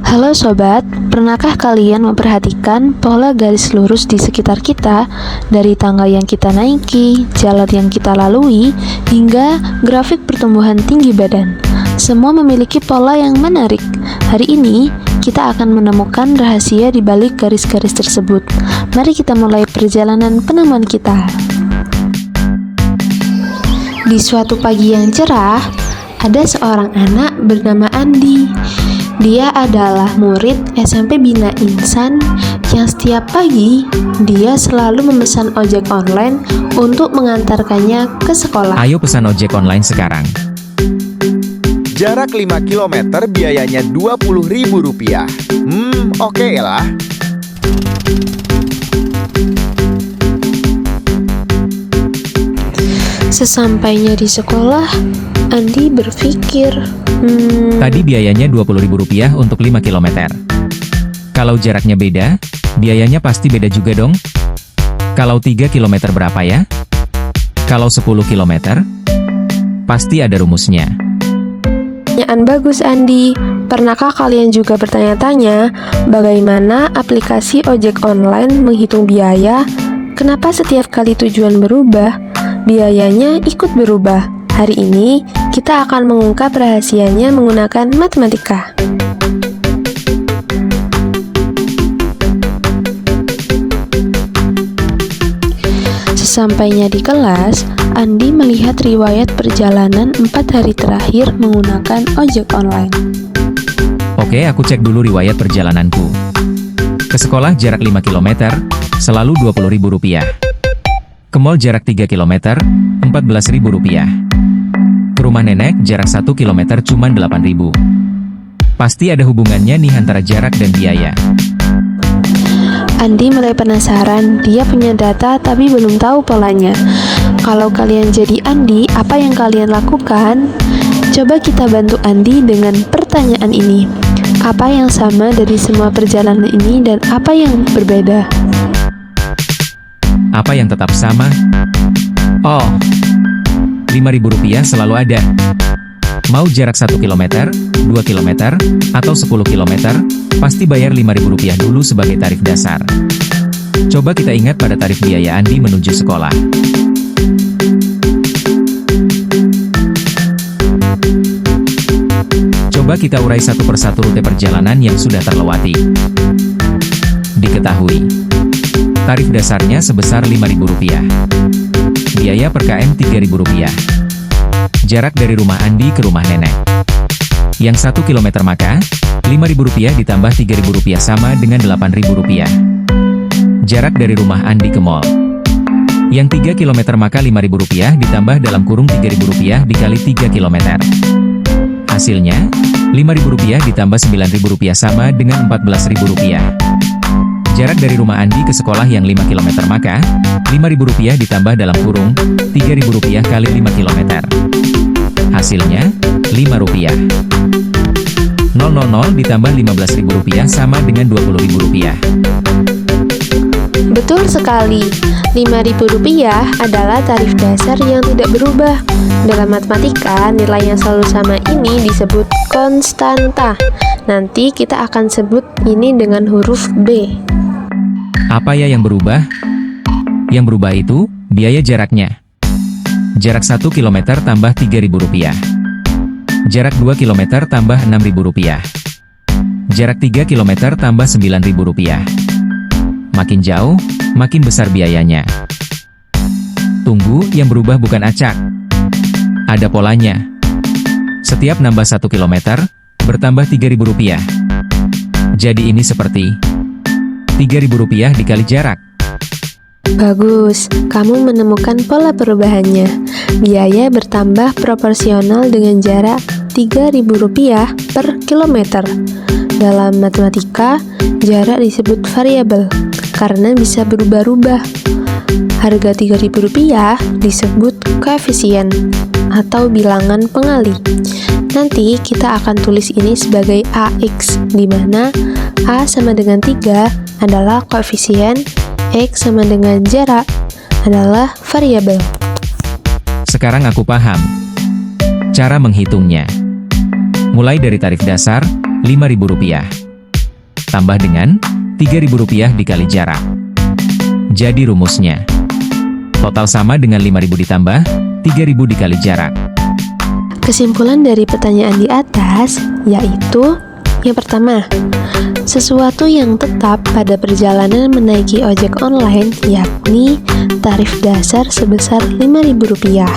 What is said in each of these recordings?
Halo sobat, pernahkah kalian memperhatikan pola garis lurus di sekitar kita dari tangga yang kita naiki, jalan yang kita lalui, hingga grafik pertumbuhan tinggi badan? Semua memiliki pola yang menarik. Hari ini, kita akan menemukan rahasia di balik garis-garis tersebut. Mari kita mulai perjalanan penemuan kita. Di suatu pagi yang cerah, ada seorang anak bernama Andi. Dia adalah murid SMP Bina Insan yang setiap pagi dia selalu memesan ojek online untuk mengantarkannya ke sekolah. Ayo pesan ojek online sekarang. Jarak 5 km biayanya Rp20.000. Oke lah. Sesampainya di sekolah, Andi berpikir, Tadi biayanya Rp20.000 untuk 5 km. Kalau jaraknya beda, biayanya pasti beda juga dong. Kalau 3 km berapa ya? Kalau 10 km? Pasti ada rumusnya. pertanyaan bagus Andi. Pernahkah kalian juga bertanya-tanya bagaimana aplikasi ojek online menghitung biaya? Kenapa setiap kali tujuan berubah, biayanya ikut berubah? Hari ini, kita akan mengungkap rahasianya menggunakan matematika. Sesampainya di kelas, Andi melihat riwayat perjalanan 4 hari terakhir menggunakan ojek online. Oke, aku cek dulu riwayat perjalananku. Ke sekolah jarak 5 km, selalu Rp20.000. Ke mall jarak 3 km, Rp14.000. Ke rumah nenek jarak 1 km cuma Rp8.000. Pasti ada hubungannya nih antara jarak dan biaya. Andi mulai penasaran, dia punya data tapi belum tahu polanya. Kalau kalian jadi Andi, apa yang kalian lakukan? Coba kita bantu Andi dengan pertanyaan ini. Apa yang sama dari semua perjalanan ini dan apa yang berbeda? Apa yang tetap sama? Oh, Rp5.000 selalu ada. Mau jarak 1 km, 2 km, atau 10 km, pasti bayar Rp5.000 dulu sebagai tarif dasar. Coba kita ingat pada tarif biaya Andi menuju sekolah. Coba kita urai satu persatu rute perjalanan yang sudah terlewati. Diketahui, tarif dasarnya sebesar Rp5.000. Biaya per KM Rp3.000. Jarak dari rumah Andi ke rumah nenek. Yang 1 km maka, Rp5.000 ditambah Rp3.000 sama dengan Rp8.000. Jarak dari rumah Andi ke mall. Yang 3 km maka Rp5.000 ditambah dalam kurung Rp3.000 dikali 3 km. Hasilnya, Rp5.000 ditambah Rp9.000 sama dengan Rp14.000. Jarak dari rumah Andi ke sekolah yang 5 km maka, Rp5.000 ditambah dalam kurung, Rp3.000 kali 5 km. Hasilnya, Rp5. 000 ditambah Rp15.000 sama dengan Rp20.000. Betul sekali, Rp5.000 adalah tarif dasar yang tidak berubah. Dalam matematika, nilai yang selalu sama ini disebut konstanta. Nanti kita akan sebut ini dengan huruf B. Apa ya yang berubah? Yang berubah itu, biaya jaraknya. Jarak 1 km tambah Rp3.000. Jarak 2 km tambah Rp6.000. Jarak 3 km tambah Rp9.000. Makin jauh, makin besar biayanya. Tunggu, yang berubah bukan acak. Ada polanya. Setiap nambah 1 km, bertambah Rp3.000. Jadi ini seperti Rp3.000 dikali jarak. Bagus, kamu menemukan pola perubahannya. Biaya bertambah proporsional dengan jarak Rp3.000 per kilometer. Dalam matematika, jarak disebut variabel karena bisa berubah-ubah. Harga Rp3.000 disebut koefisien atau bilangan pengali. Nanti kita akan tulis ini sebagai AX, di mana A sama dengan 3 adalah koefisien, X sama dengan jarak adalah variabel. Sekarang aku paham cara menghitungnya. Mulai dari tarif dasar, Rp5.000. tambah dengan Rp3.000 dikali jarak. Jadi rumusnya, total sama dengan 5.000 ditambah 3.000 dikali jarak. Kesimpulan dari pertanyaan di atas yaitu yang pertama, sesuatu yang tetap pada perjalanan menaiki ojek online yakni tarif dasar sebesar Rp5.000.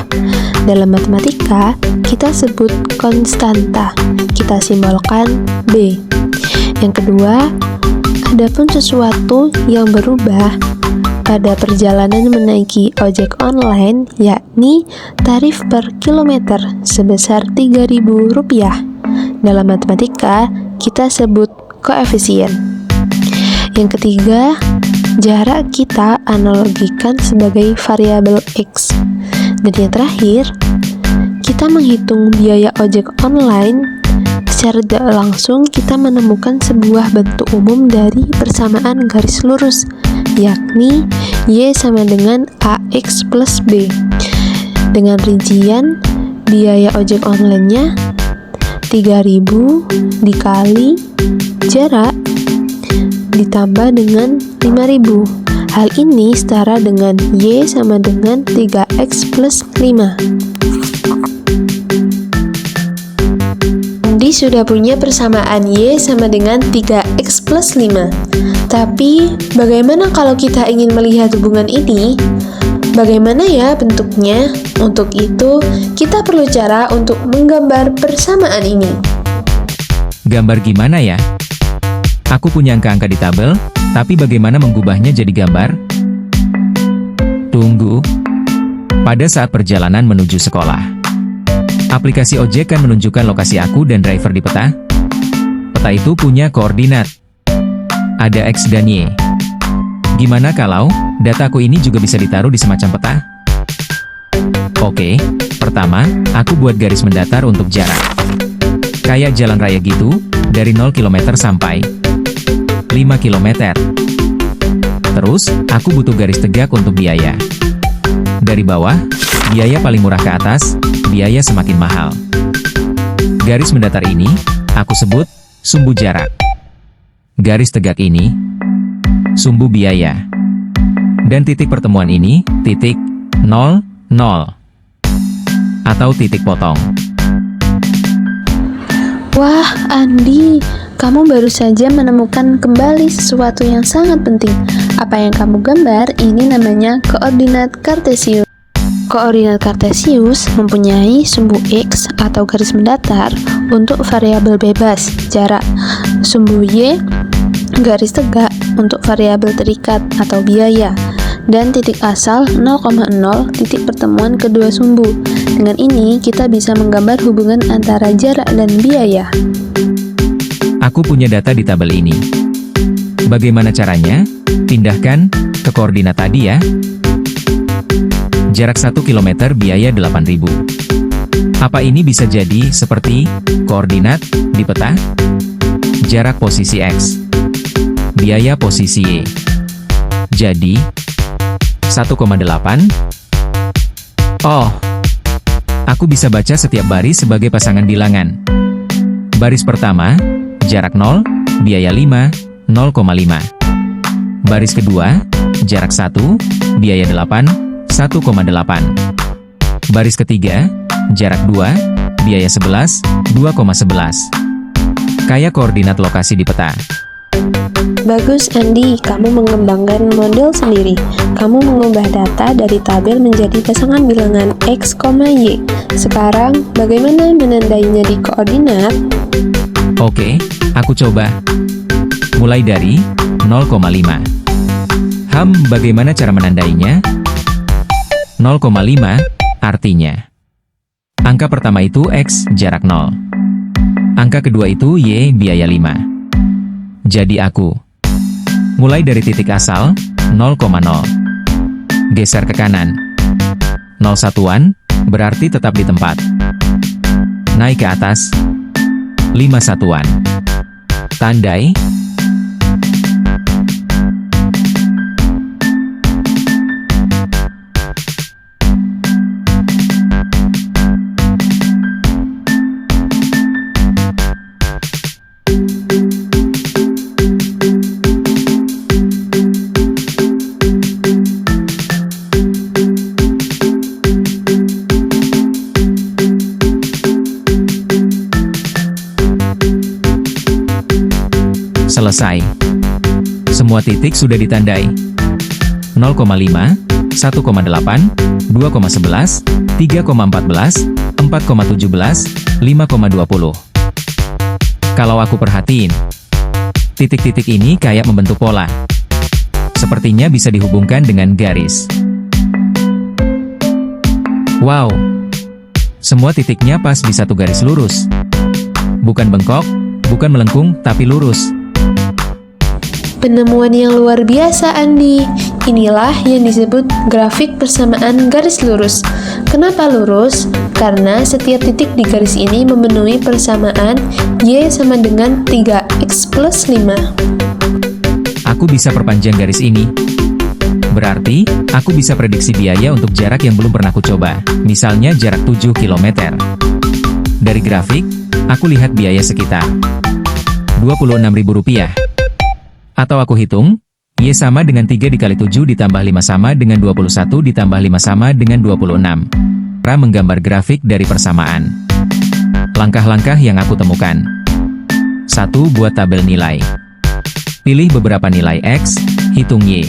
Dalam matematika, kita sebut konstanta, kita simbolkan B. Yang kedua, adapun sesuatu yang berubah pada perjalanan menaiki ojek online yakni tarif per kilometer sebesar Rp3.000. Dalam matematika, kita sebut koefisien. Yang ketiga, jarak kita analogikan sebagai variabel X. Dan yang terakhir, kita menghitung biaya ojek online. Secara tidak langsung, kita menemukan sebuah bentuk umum dari persamaan garis lurus, yakni Y sama dengan AX plus B. Dengan rincian, biaya ojek online-nya 3.000 dikali jarak ditambah dengan 5.000. Hal ini setara dengan Y sama dengan 3X plus 5. Andi sudah punya persamaan Y sama dengan 3X plus 5. Tapi, bagaimana kalau kita ingin melihat hubungan ini? Bagaimana ya bentuknya? Untuk itu, kita perlu cara untuk menggambar persamaan ini. Gambar gimana ya? Aku punya angka-angka di tabel, tapi bagaimana mengubahnya jadi gambar? Tunggu. Pada saat perjalanan menuju sekolah, aplikasi ojek kan menunjukkan lokasi aku dan driver di peta. Peta itu punya koordinat. Ada X dan Y. Gimana kalau dataku ini juga bisa ditaruh di semacam peta? Oke, pertama, aku buat garis mendatar untuk jarak. Kayak jalan raya gitu, dari 0 km sampai 5 km. Terus, aku butuh garis tegak untuk biaya. Dari bawah, biaya paling murah ke atas, biaya semakin mahal. Garis mendatar ini, aku sebut sumbu jarak. Garis tegak ini, sumbu biaya. Dan titik pertemuan ini, titik 0, 0. Atau titik potong. Wah, Andi, kamu baru saja menemukan kembali sesuatu yang sangat penting. Apa yang kamu gambar ini namanya koordinat kartesius. Koordinat kartesius mempunyai sumbu X atau garis mendatar untuk variabel bebas, jarak. Sumbu Y, garis tegak untuk variabel terikat atau biaya. Dan titik asal 0,0 titik pertemuan kedua sumbu. Dengan ini, kita bisa menggambar hubungan antara jarak dan biaya. Aku punya data di tabel ini. Bagaimana caranya? Pindahkan ke koordinat tadi ya. Jarak 1 km biaya 8.000. Apa ini bisa jadi seperti koordinat di peta? Jarak posisi X, biaya posisi Y. Jadi 1,8. Oh, aku bisa baca setiap baris sebagai pasangan bilangan. Baris pertama, jarak 0, biaya 5, 0,5. Baris kedua, jarak 1, biaya 8, 1,8. Baris ketiga, jarak 2, biaya 11, 2,11. Kayak koordinat lokasi di peta. Bagus, Andi, kamu mengembangkan model sendiri. Kamu mengubah data dari tabel menjadi pasangan bilangan X, Y. Sekarang, bagaimana menandainya di koordinat? Oke, aku coba. Mulai dari 0,5. Bagaimana cara menandainya? 0,5 artinya angka pertama itu X, jarak 0. Angka kedua itu Y, biaya 5. Jadi aku mulai dari titik asal 0,0. Geser ke kanan. 0 satuan, berarti tetap di tempat. Naik ke atas. 5 satuan. Tandai. Selesai. Semua titik sudah ditandai. 0,5, 1,8, 2,11, 3,14, 4,17, 5,20. Kalau aku perhatiin, titik-titik ini kayak membentuk pola. Sepertinya bisa dihubungkan dengan garis. Wow! Semua titiknya pas di satu garis lurus. Bukan bengkok, bukan melengkung, tapi lurus. Penemuan yang luar biasa, Andi. Inilah yang disebut grafik persamaan garis lurus. Kenapa lurus? Karena setiap titik di garis ini memenuhi persamaan Y sama dengan 3X plus 5. Aku bisa perpanjang garis ini. Berarti, aku bisa prediksi biaya untuk jarak yang belum pernah aku coba. Misalnya jarak 7 km. Dari grafik, aku lihat biaya sekitar Rp26.000. Atau aku hitung, Y sama dengan 3 dikali 7 ditambah 5 sama dengan 21 ditambah 5 sama dengan 26. Cara menggambar grafik dari persamaan. Langkah-langkah yang aku temukan. 1. Buat tabel nilai. Pilih beberapa nilai X, hitung Y.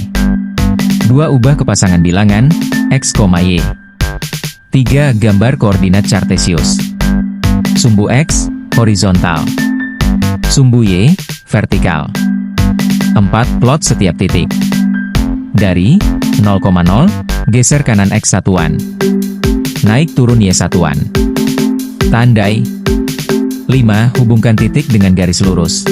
2. Ubah ke pasangan bilangan, X, Y. 3. Gambar koordinat Cartesius. Sumbu X, horizontal. Sumbu Y, vertikal. 4. Plot setiap titik. Dari 0,0, geser kanan X satuan. Naik turun Y satuan. Tandai. 5. Hubungkan titik dengan garis lurus.